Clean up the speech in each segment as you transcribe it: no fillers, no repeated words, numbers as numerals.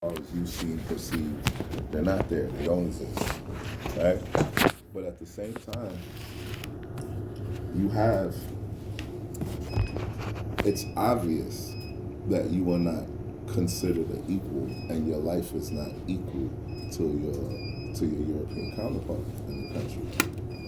as you see, perceive, they're not there. They don't exist, right? But at the same time, you have, it's obvious that you are not considered an equal, and your life is not equal to your European counterpart in the country,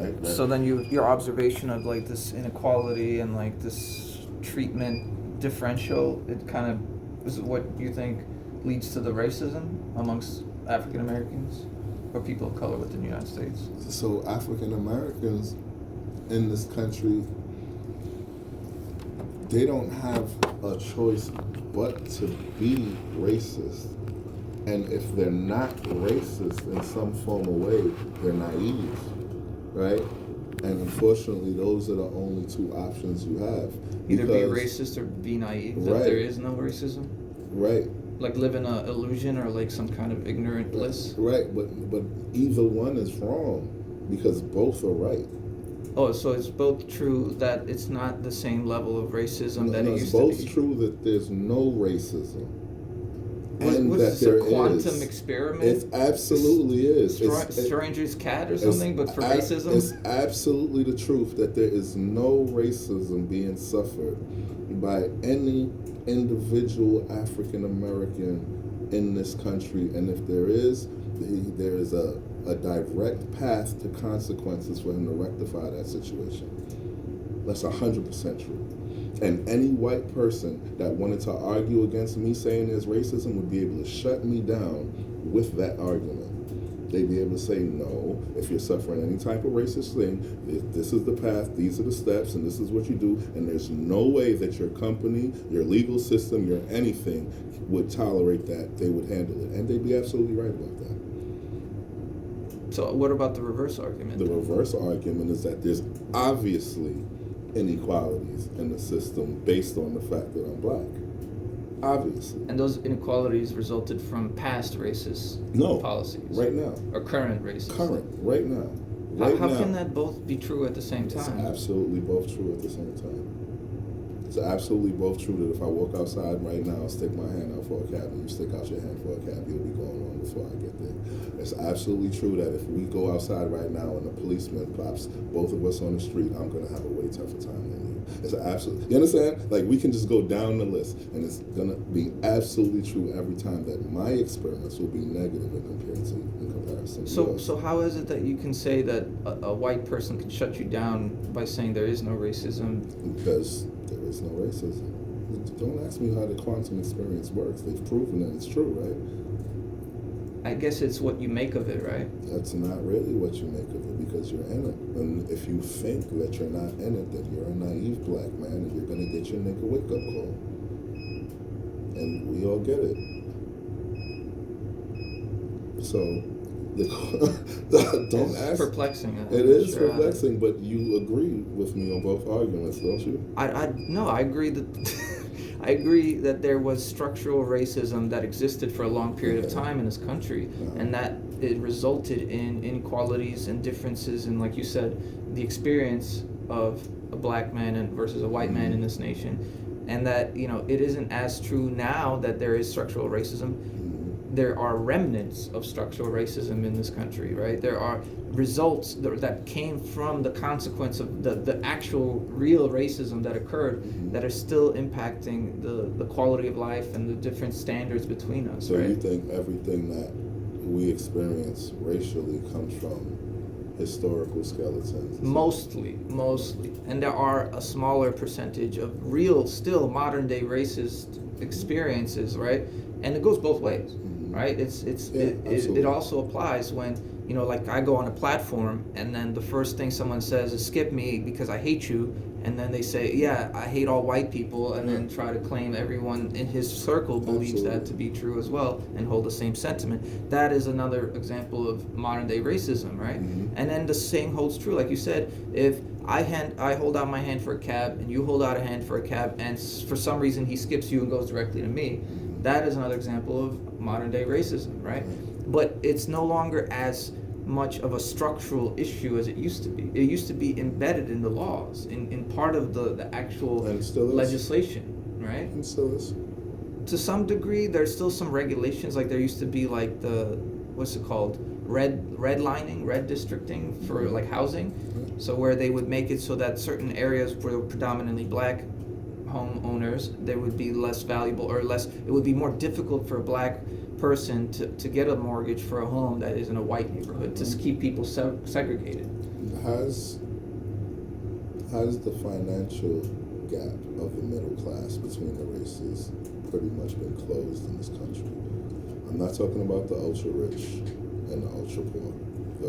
right? So then your observation of like this inequality and like this treatment differential, it kind of is what you think leads to the racism amongst African Americans or people of color within the United States? So African Americans in this country, they don't have a choice but to be racist. And if they're not racist in some form of way, they're naive, right? And unfortunately, those are the only two options you have. Either be racist or be naive, that there is no racism? Right. Like live in an illusion or like some kind of ignorant bliss? Right, but either one is wrong because both are right. Oh, so it's both true that it's not the same level of racism that it used to be? It's both true that there's no racism. And was that this there a quantum is. experiment? It absolutely is. Stranger's cat or something, but for racism? It's absolutely the truth that there is no racism being suffered by any individual African American in this country. And if there is a direct path to consequences for him to rectify that situation. That's 100% true. And any white person that wanted to argue against me saying there's racism would be able to shut me down with that argument. They'd be able to say, no, if you're suffering any type of racist thing, this is the path, these are the steps, and this is what you do, and there's no way that your company, your legal system, your anything would tolerate that. They would handle it. And they'd be absolutely right about that. So what about the reverse argument? The reverse argument is that there's obviously inequalities in the system based on the fact that I'm black. Obviously. And those inequalities resulted from past racist policies? Right now. Or current racist? Current, right now. How can that both be true at the same time? It's absolutely both true at the same time. It's absolutely both true that if I walk outside right now and stick my hand out for a cab and you stick out your hand for a cab, you'll be going on before I get there. It's absolutely true that if we go outside right now and the policeman pops both of us on the street, I'm going to have a way tougher time than you. It's absolutely, you understand? Like, we can just go down the list, and it's going to be absolutely true every time that my experience will be negative in comparison. So how is it that you can say that a white person can shut you down by saying there is no racism? Because there is no racism. Don't ask me how the quantum experience works. They've proven that it's true, right? I guess it's what you make of it, right? That's not really what you make of it because you're in it. And if you think that you're not in it, then you're a naive black man and you're going to get your nigga wake-up call. And we all get it. So, don't ask. It's perplexing. It is perplexing, but you agree with me on both arguments, don't you? No, I agree that... I agree that there was structural racism that existed for a long period of time in this country, and that it resulted in inequalities and differences in, like you said, the experience of a black man versus a white man in this nation, and that, you know, it isn't as true now that there is structural racism. There are remnants of structural racism in this country, right? There are results that came from the consequence of the actual real racism that occurred that are still impacting the quality of life and the different standards between us, so right? You think everything that we experience racially comes from historical skeletons? Mostly. And there are a smaller percentage of real, still modern-day racist experiences, right? And it goes both ways. Right? It also applies when, you know, like I go on a platform and then the first thing someone says is skip me because I hate you, and then they say, yeah, I hate all white people, and then try to claim everyone in his circle believes that to be true as well and hold the same sentiment. That is another example of modern day racism, right? And then the same holds true, like you said, if I hold out my hand for a cab and you hold out a hand for a cab and for some reason he skips you and goes directly to me, that is another example of modern day racism, right? But it's no longer as much of a structural issue as it used to be. It used to be embedded in the laws, in part of the actual legislation, right? And still is. to some degree, there's still some regulations. Like there used to be like the, what's it called, redlining, red districting for like housing. So where they would make it so that certain areas were predominantly black homeowners, they would be less valuable or less. It would be more difficult for a black person to get a mortgage for a home that is in a white neighborhood to keep people segregated. Has the financial gap of the middle class between the races pretty much been closed in this country? I'm not talking about the ultra rich and the ultra poor.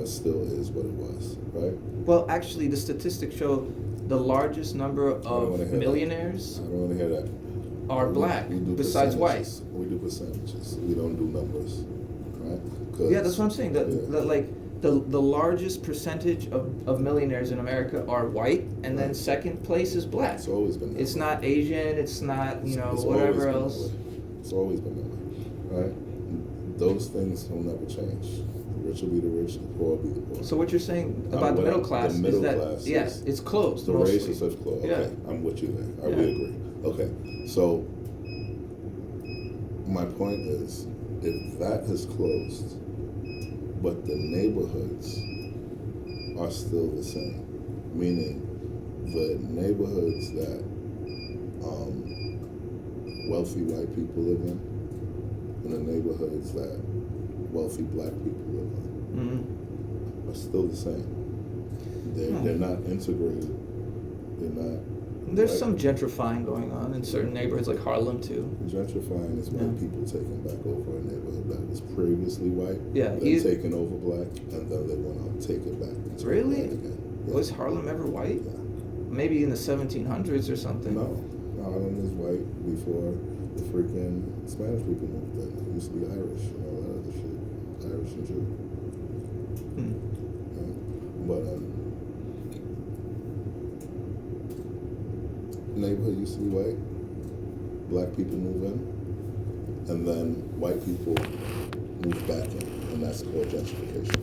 That still is what it was, right? Well, actually, the statistics show the largest number of millionaires I don't want to hear that. are black, We do besides white. percentages. We do percentages. We don't do numbers, right? Yeah, that's what I'm saying. That like the largest percentage of millionaires in America are white, and then second place is black. It's always been that It's way. not Asian. It's not It's whatever always been else. that way. It's always been that way, right? Those things will never change. The rich will be the rich, the poor will be the poor. So what you're saying about the middle class the middle is that class yes, it's closed. the mostly. races have closed. Yeah. Okay, I'm with you there. Yeah. We agree. Okay, so my point is, if that has closed, but the neighborhoods are still the same, meaning the neighborhoods that wealthy white people live in, and the neighborhoods that wealthy black people live in, Mhm. are still the same. They're not integrated. They're not. There's right? some gentrifying going on in certain neighborhoods like Harlem too. Gentrifying is white people taking back over a neighborhood that was previously white. Yeah, Then taking over black, and then they want to take it back. And turn it Really? black again. Yeah. Was Harlem ever white? Yeah. Maybe in the 1700s or something. No, Harlem was white before the freaking Spanish people moved in. It used to be Irish and all that other shit. Irish and Jew. Hmm. Yeah. But neighborhood used to be white. Black people move in, and then white people move back in, and that's called gentrification.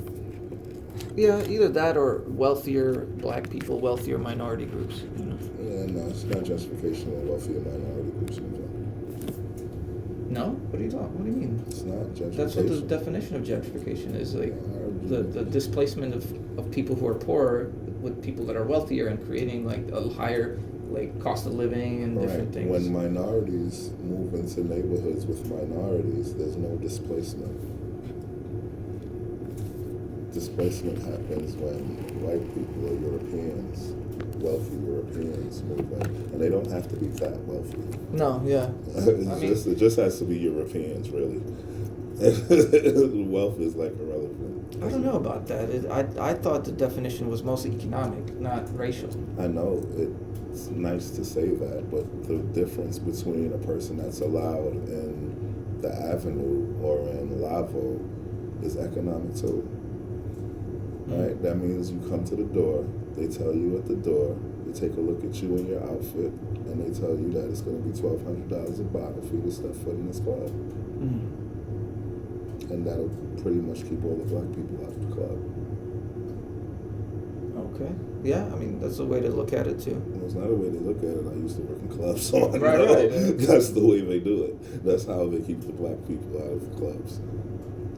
Yeah, either that or wealthier black people, wealthier minority groups. You know? Yeah, no, it's not gentrification when wealthy and minority groups move in. No? What are you talking? What do you mean? It's not gentrification. That's what the definition of gentrification is, like Yeah, the displacement of people who are poorer with people that are wealthier and creating like a higher like cost of living and different things. When minorities move into neighborhoods with minorities, there's no displacement. Displacement happens when white people or Europeans, wealthy Europeans, move in, and they don't have to be that wealthy. No, yeah. It just has to be Europeans, really. Wealth is like irrelevant. I don't know about that. I thought the definition was mostly economic, not racial. I know it's nice to say that, but the difference between a person that's allowed in the Avenue or in Lavo is economic too. Right? That means you come to the door, they tell you at the door, they take a look at you and your outfit, and they tell you that it's going to be $1,200 a bottle for you to step foot in this club. Mm. And that'll pretty much keep all the black people out of the club. Okay. Yeah, I mean that's a way to look at it too. Well, it's not a way to look at it. I used to work in clubs, so I Right, know right. that's the way they do it. That's how they keep the black people out of the clubs.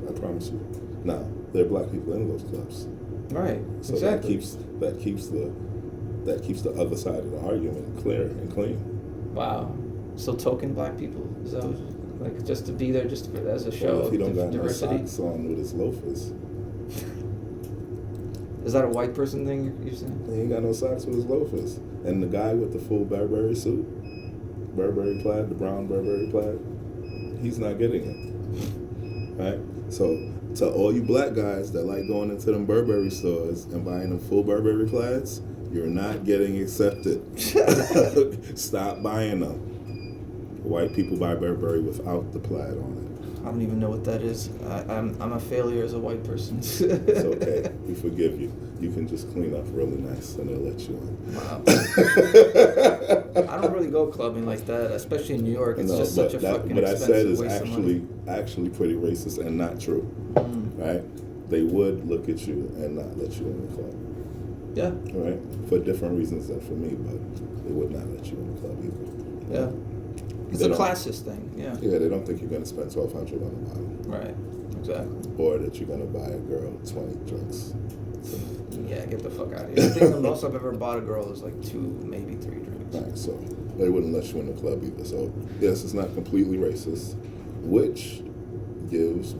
I promise you. Now, there are black people in those clubs. Right. So Exactly. that keeps the other side of the argument clear and clean. Wow. So token black people? Is that what, like just to be there just as a show Well, if of he don't got no diversity? socks on with his loafers, Is that a white person thing you're saying? he ain't got no socks with his loafers. And the guy with the full Burberry suit, Burberry plaid, the brown Burberry plaid, he's not getting it. Right? So to all you black guys that like going into them Burberry stores and buying them full Burberry plaids, you're not getting accepted. Stop buying them. White people buy Burberry without the plaid on it. I don't even know what that is. I'm a failure as a white person. It's okay. We forgive you. You can just clean up really nice and they'll let you in. Wow. I don't really go clubbing like that, especially in New York. It's just such a fucking what I expensive said is waste of money. actually pretty racist and not true. Right? They would look at you and not let you in the club. Yeah. Right? For different reasons than for me, but they would not let you in the club either. Yeah. It's a classist thing. Yeah. Yeah, they don't think you're gonna spend $1,200 on a bottle. Right. Exactly. Or that you're gonna buy a girl 20 drinks. Yeah, get the fuck out of here. I think the most I've ever bought a girl is like 2, maybe 3 drinks. Right, so they wouldn't let you in the club either. So yes, it's not completely racist, which gives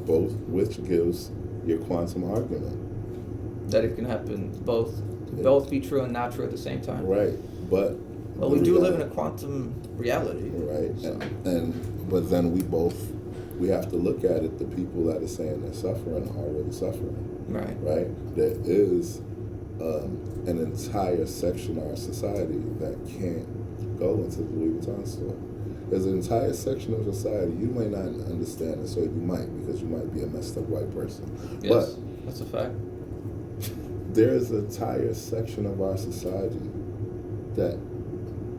your quantum argument. That it can happen both be true and not true at the same time. Right, but Well, we do live in a quantum reality. right, So. but then we have to look at it. The people that are saying they're suffering are really suffering. Right. Right, there is an entire section of our society that can't go into the Louis Vuitton store. There's an entire section of society you might not understand it, so you might, because you might be a messed up white person. Yes, But that's a fact. there is an entire section of our society that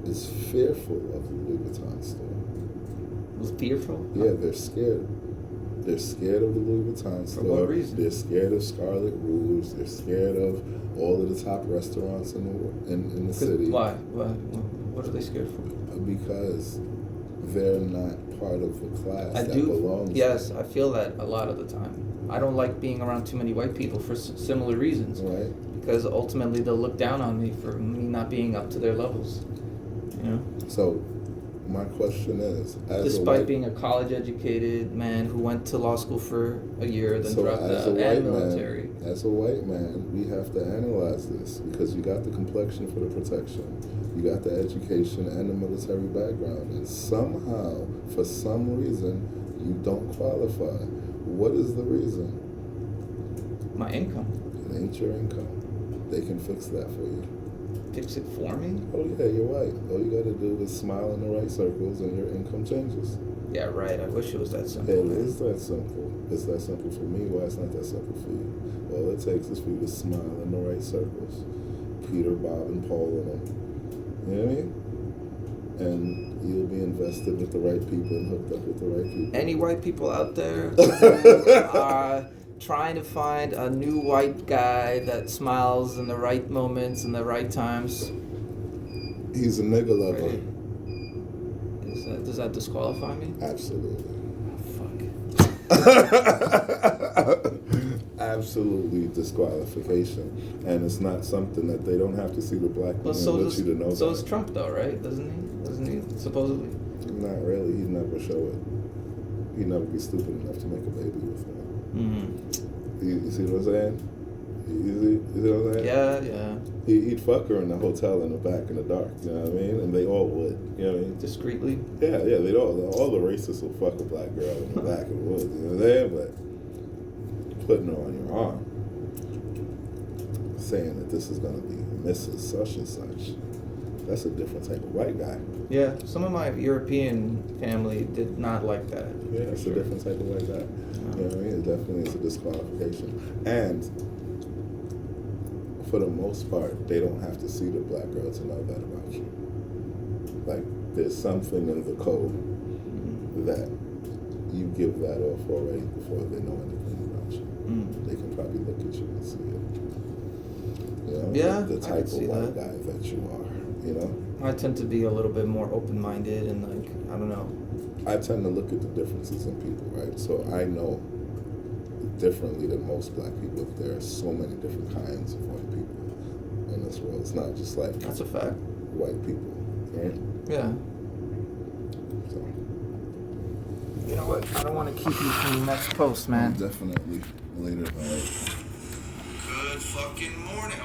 is fearful of the Louis Vuitton store. Was fearful? Yeah, they're scared. They're scared of the Louis Vuitton store. For what reason? They're scared of Scarlet Rouge. They're scared of all of the top restaurants in the city. Why? What are they scared for? Because they're not part of the class that belongs. Yes, I feel that a lot of the time. I don't like being around too many white people for similar reasons. Right. Because ultimately they'll look down on me for me not being up to their levels. You know? So my question is, despite being a college-educated man who went to law school for a year, then dropped out, and military. As a white man, we have to analyze this because you got the complexion for the protection, you got the education and the military background, and somehow, for some reason, you don't qualify. What is the reason? My income. It ain't your income. They can fix that for you. Fix it for me? Oh yeah, you're white. All you gotta do is smile in the right circles and your income changes. Yeah, right. I wish it was that simple. It is that simple. It's that simple for me. Why it's not that simple for you? All it takes is for you to smile in the right circles. Peter, Bob, and Paul in them. You know what I mean? And you'll be invested with the right people and hooked up with the right people. Any white people out there who are trying to find a new white guy that smiles in the right moments and the right times? He's a nigga lover. Right. Does that disqualify me? Absolutely. Oh, fuck. Absolutely disqualification, and it's not something that they don't have to see the black man with you to know. So is Trump though, right? Doesn't he supposedly? Not really. He'd never show it. He'd never be stupid enough to make a baby with her. Mm-hmm. You see what I'm saying? You see what I'm saying? Yeah. He'd fuck her in the hotel in the back in the dark. You know what I mean? And they all would. You know what I mean? Discreetly. Yeah. They'd all the racists will fuck a black girl in the back of the woods. You know what I'm saying? But putting her on your arm, saying that this is going to be Mrs. Such and Such, that's a different type of white guy. Yeah, some of my European family did not like that. Yeah, it's a different type of white guy. You know what I mean? It definitely is a disqualification. And for the most part, they don't have to see the black girl to know that about you. Like, there's something in the code that you give that off already before they know anything about you. They can probably look at you and see it. You know, yeah, the type of white that. guy that you are. You know, I tend to be a little bit more open-minded and like I don't know. I tend to look at the differences in people, right? So I know differently than most black people. There are so many different kinds of white people in this world. It's not just like That's a fact. white people, right? Yeah. So You know what? I don't want to keep you from the next post, man. definitely later. All right. Good fucking morning.